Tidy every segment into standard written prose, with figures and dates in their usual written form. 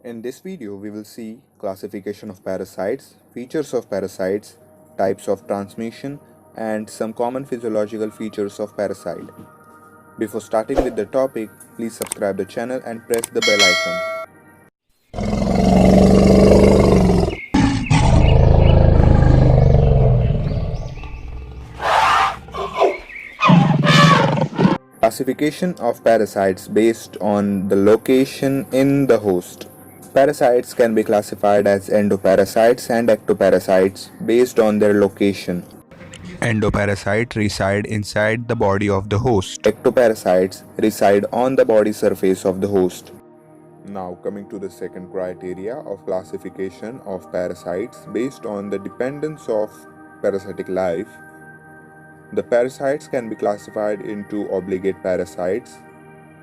In this video, we will see classification of parasites, features of parasites, types of transmission, and some common physiological features of parasite. Before starting with the topic, please subscribe the channel and press the bell icon. Classification of parasites based on the location in the host. Parasites can be classified as endoparasites and ectoparasites based on their location. Endoparasites reside inside the body of the host. Ectoparasites reside on the body surface of the host. Now, coming to the second criteria of classification of parasites based on the dependence of parasitic life. The parasites can be classified into obligate parasites,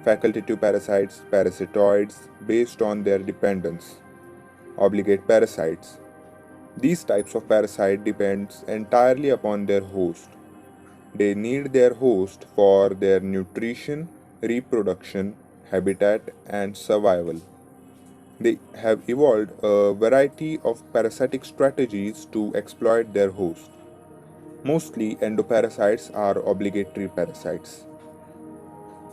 facultative parasites, parasitoids based on their dependence. Obligate parasites. These types of parasite depends entirely upon their host. They need their host for their nutrition, reproduction, habitat, and survival. They have evolved a variety of parasitic strategies to exploit their host. Mostly endoparasites are obligatory parasites.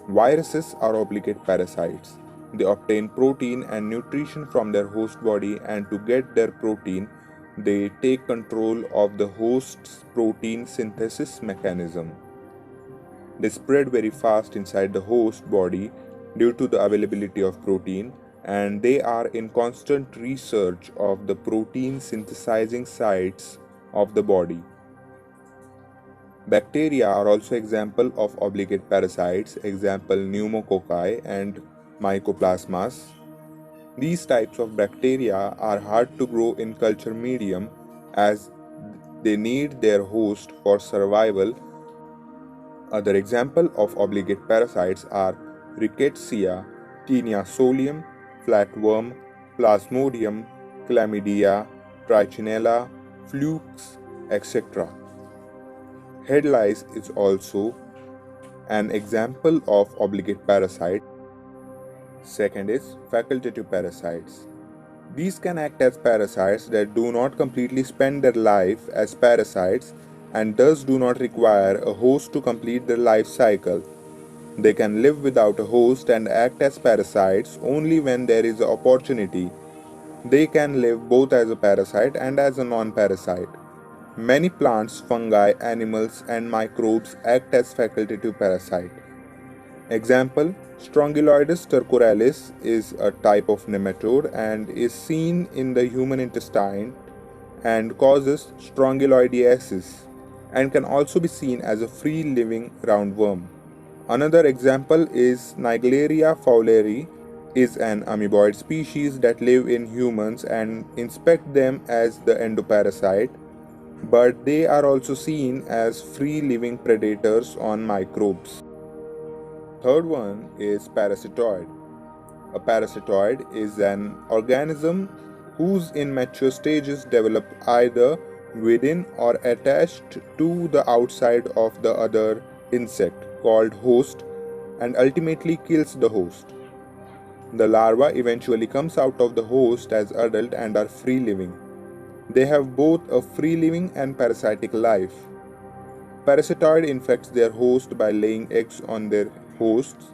Viruses are obligate parasites. They obtain protein and nutrition from their host body, and to get their protein, they take control of the host's protein synthesis mechanism. They spread very fast inside the host body due to the availability of protein, and they are in constant research of the protein synthesizing sites of the body. Bacteria are also example of obligate parasites, example pneumococci and mycoplasmas. These types of bacteria are hard to grow in culture medium as they need their host for survival. Other example of obligate parasites are Rickettsia, Taenia solium, flatworm, Plasmodium, Chlamydia, Trichinella, flukes, etc. Head lice is also an example of obligate parasite. Second is facultative parasites. These can act as parasites that do not completely spend their life as parasites and thus do not require a host to complete their life cycle. They can live without a host and act as parasites only when there is an opportunity. They can live both as a parasite and as a non-parasite. Many plants, fungi, animals, and microbes act as facultative parasite. Example, Strongyloides turcoralis is a type of nematode and is seen in the human intestine and causes strongyloidiasis and can also be seen as a free-living roundworm. Another example is Naegleria fowleri is an amoeboid species that live in humans and inspect them as the endoparasite, but they are also seen as free-living predators on microbes. Third one is parasitoid. A parasitoid is an organism whose immature stages develop either within or attached to the outside of the other insect called host and ultimately kills the host. The larva eventually comes out of the host as adult and are free living. They have both a free living and parasitic life. Parasitoid infects their host by laying eggs on their hosts.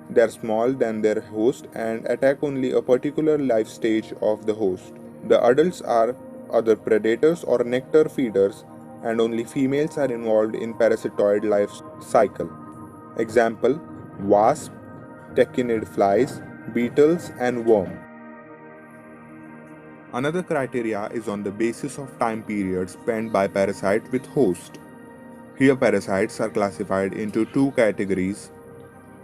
They are smaller than their host and attack only a particular life stage of the host. The adults are other predators or nectar feeders, and only females are involved in parasitoid life cycle. Example, wasp, tachinid flies, beetles, and worm. Another criteria is on the basis of time period spent by parasite with host. Here parasites are classified into two categories.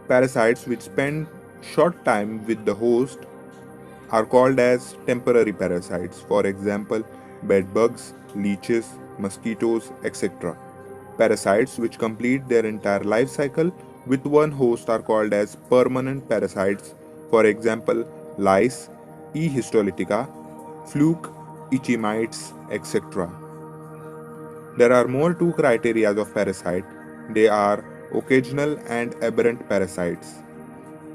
Parasites which spend short time with the host are called as temporary parasites. For example, bedbugs, leeches, mosquitoes, etc. Parasites which complete their entire life cycle with one host are called as permanent parasites. For example, lice, E. histolytica, fluke, itchy mites, etc. There are more two criteria of parasite. They are occasional and aberrant parasites.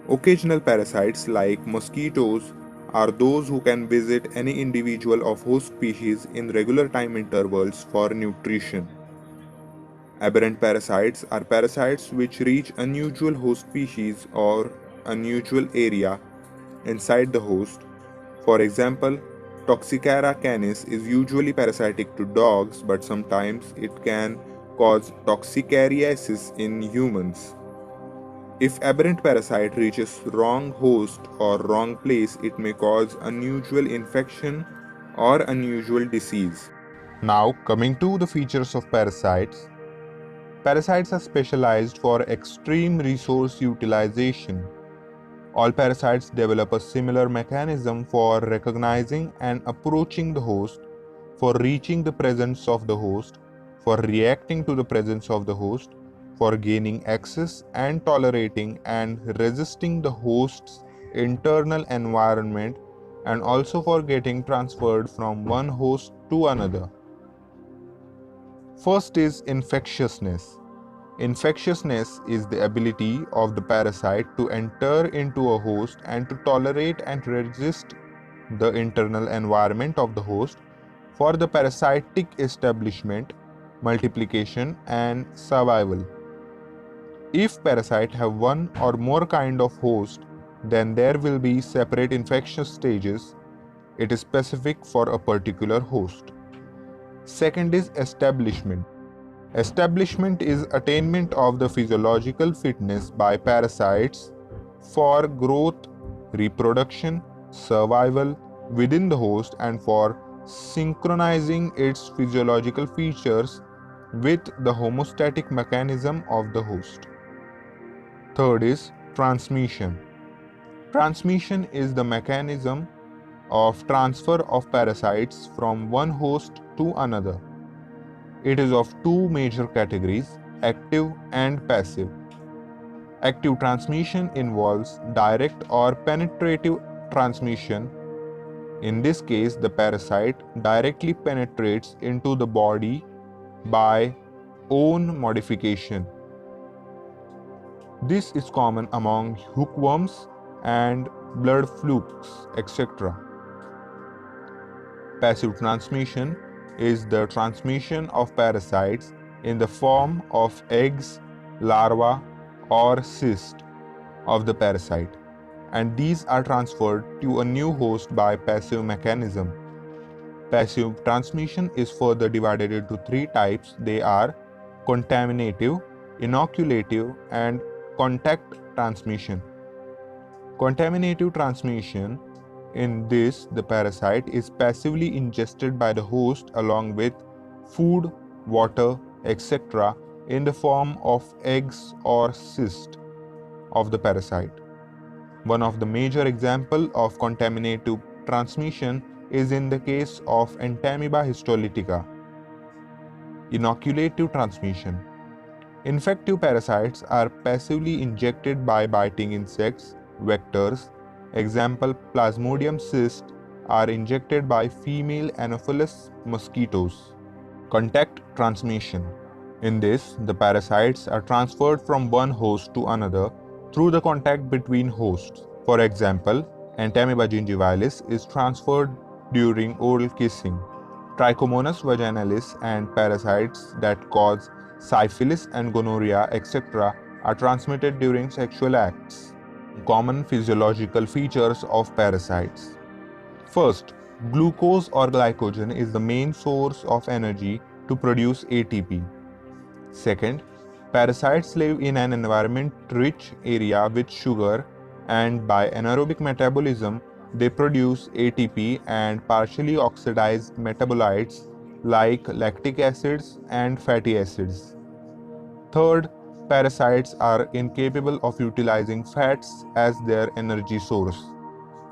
Occasional parasites like mosquitoes are those who can visit any individual of host species in regular time intervals for nutrition. Aberrant parasites are parasites which reach unusual host species or unusual area inside the host. For example, Toxicara canis is usually parasitic to dogs, but sometimes it can cause toxicariasis in humans. If aberrant parasite reaches wrong host or wrong place, it may cause unusual infection or unusual disease. Now, coming to the features of parasites. Parasites are specialized for extreme resource utilization. All parasites develop a similar mechanism for recognizing and approaching the host, for reaching the presence of the host, for reacting to the presence of the host, for gaining access and tolerating and resisting the host's internal environment, and also for getting transferred from one host to another. First is infectiousness. Infectiousness is the ability of the parasite to enter into a host and to tolerate and resist the internal environment of the host for the parasitic establishment, multiplication, and survival. If parasite have one or more kind of host, then there will be separate infection stages. It is specific for a particular host. Second is establishment. Establishment is attainment of the physiological fitness by parasites for growth, reproduction, survival within the host and for synchronizing its physiological features with the homeostatic mechanism of the host. Third is transmission. Transmission is the mechanism of transfer of parasites from one host to another. It is of two major categories, active and passive. Active transmission involves direct or penetrative transmission. In this case, the parasite directly penetrates into the body by own modification. This is common among hookworms and blood flukes, etc. Passive transmission is the transmission of parasites in the form of eggs, larvae, or cyst of the parasite, and these are transferred to a new host by passive mechanism. Passive transmission is further divided into three types. They are contaminative, inoculative, and contact transmission. Contaminative transmission. In this, the parasite is passively ingested by the host along with food, water, etc. in the form of eggs or cyst of the parasite. One of the major examples of contaminative transmission is in the case of Entamoeba histolytica. Inoculative transmission. Infective parasites are passively injected by biting insects, vectors. Example, Plasmodium cyst are injected by female Anopheles mosquitoes. Contact transmission. In this, the parasites are transferred from one host to another through the contact between hosts. For example, Entamoeba gingivalis is transferred during oral kissing. Trichomonas vaginalis and parasites that cause syphilis and gonorrhea, etc., are transmitted during sexual acts. Common physiological features of parasites. First, glucose or glycogen is the main source of energy to produce ATP. Second, parasites live in an environment-rich area with sugar, and by anaerobic metabolism, they produce ATP and partially oxidized metabolites like lactic acids and fatty acids. Third, parasites are incapable of utilizing fats as their energy source.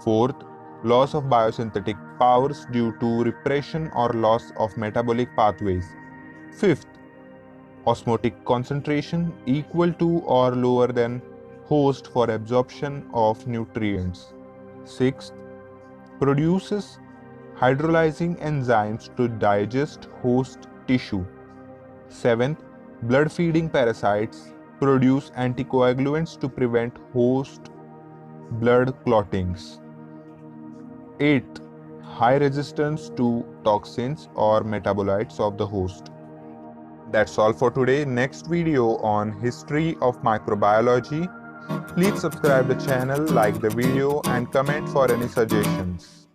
Fourth, loss of biosynthetic powers due to repression or loss of metabolic pathways. Fifth, osmotic concentration equal to or lower than host for absorption of nutrients. Sixth, produces hydrolyzing enzymes to digest host tissue. Seventh, blood-feeding parasites produce anticoagulants to prevent host blood clottings. Eighth, high resistance to toxins or metabolites of the host. That's all for today. Next video on history of microbiology. Please subscribe the channel, like the video and comment for any suggestions.